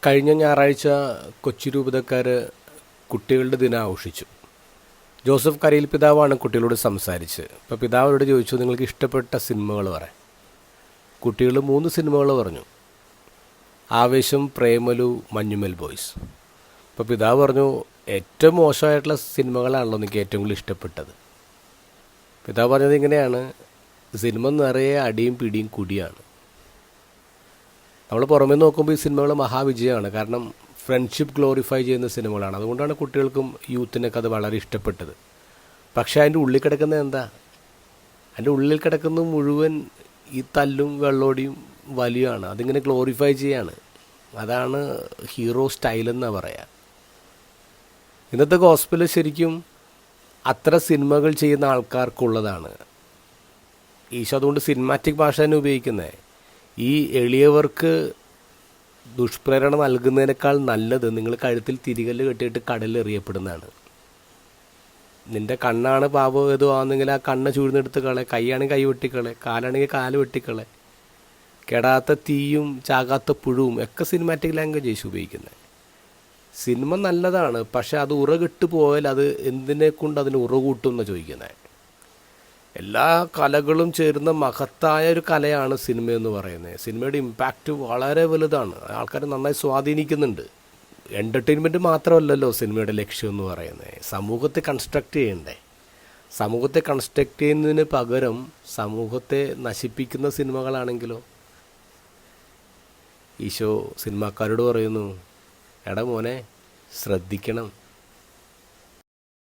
കഴിഞ്ഞ ഞായറാഴ്ച കൊച്ചി രൂപതക്കാർ കുട്ടികളുടെ ദിനം ആഘോഷിച്ചു. ജോസഫ് കരയിൽ പിതാവാണ് കുട്ടികളോട് സംസാരിച്ച്. അപ്പോൾ പിതാവിനോട് ചോദിച്ചു, നിങ്ങൾക്ക് ഇഷ്ടപ്പെട്ട സിനിമകൾ പറയാം. കുട്ടികൾ 3 സിനിമകൾ പറഞ്ഞു: ആവേശം, പ്രേമലു, മഞ്ഞുമൽ ബോയ്സ്. അപ്പോൾ പിതാവ് പറഞ്ഞു, ഏറ്റവും മോശമായിട്ടുള്ള സിനിമകളാണല്ലോ നിങ്ങൾക്ക് ഏറ്റവും കൂടുതൽ ഇഷ്ടപ്പെട്ടത്. പിതാവ് പറഞ്ഞത് ഇങ്ങനെയാണ്: സിനിമ നിറയെ അടിയും പിടിയും കുടിയാണ്. നമ്മൾ പുറമേ നോക്കുമ്പോൾ ഈ സിനിമകൾ മഹാവിജയമാണ്. കാരണം ഫ്രണ്ട്ഷിപ്പ് ഗ്ലോറിഫൈ ചെയ്യുന്ന സിനിമകളാണ്. അതുകൊണ്ടാണ് കുട്ടികൾക്കും യൂത്തിനൊക്കെ അത് വളരെ ഇഷ്ടപ്പെട്ടത്. പക്ഷേ അതിൻ്റെ ഉള്ളിൽ കിടക്കുന്നത് എന്താ? അതിൻ്റെ ഉള്ളിൽ കിടക്കുന്നത് മുഴുവൻ ഈ തല്ലും വെള്ളോടിയും വലിയാണ്. അതിങ്ങനെ ഗ്ലോറിഫൈ ചെയ്യാണ്. അതാണ് ഹീറോ സ്റ്റൈലെന്നാണ് പറയുക. ഇന്നത്തെ ഗോസ്പല് ശരിക്കും അത്ര സിനിമകൾ ചെയ്യുന്ന ആൾക്കാർക്കുള്ളതാണ്. ഈശോ അതുകൊണ്ട് സിനിമാറ്റിക് ഭാഷ തന്നെ ഉപയോഗിക്കുന്നത്. ഈ എളിയവർക്ക് ദുഷ്പ്രേരണ നൽകുന്നതിനേക്കാൾ നല്ലത് നിങ്ങൾ കഴുത്തിൽ തിരികല്ല് കെട്ടിയിട്ട് കടലിൽ എറിയപ്പെടുന്നതാണ്. നിൻ്റെ കണ്ണാണ് പാപം ഏതോ ആണെങ്കിൽ ആ കണ്ണ് ചൂഴ്ന്നെടുത്ത് കളെ, കൈയാണെങ്കിൽ കൈ വെട്ടിക്കളെ, കാലാണെങ്കിൽ കാല് വെട്ടിക്കളെ. കെടാത്ത തീയും ചാകാത്ത പുഴുവും ഒക്കെ സിനിമാറ്റിക് ലാംഗ്വേജ് യേശു ഉപയോഗിക്കുന്നത്. സിനിമ നല്ലതാണ്, പക്ഷെ അത് ഉറകിട്ട് പോയാൽ അത് എന്തിനെ കൊണ്ട് അതിന് ഉറകൂട്ടും എന്നാണ് ചോദിക്കുന്നത്. എല്ലാ കലകളും ചേരുന്ന മഹത്തായ ഒരു കലയാണ് സിനിമയെന്ന് പറയുന്നത്. സിനിമയുടെ ഇമ്പാക്റ്റ് വളരെ വലുതാണ്. ആൾക്കാരെ നന്നായി സ്വാധീനിക്കുന്നുണ്ട്. എൻ്റർടൈൻമെൻറ്റ് മാത്രമല്ലല്ലോ സിനിമയുടെ ലക്ഷ്യം എന്ന് പറയുന്നത്. സമൂഹത്തെ കൺസ്ട്രക്റ്റ് ചെയ്യണ്ടേ? സമൂഹത്തെ കൺസ്ട്രക്റ്റ് ചെയ്യുന്നതിന് പകരം സമൂഹത്തെ നശിപ്പിക്കുന്ന സിനിമകളാണെങ്കിലോ? ഈശോ സിനിമാക്കാരോട് പറയുന്നു, എടാ മോനെ ശ്രദ്ധിക്കണം.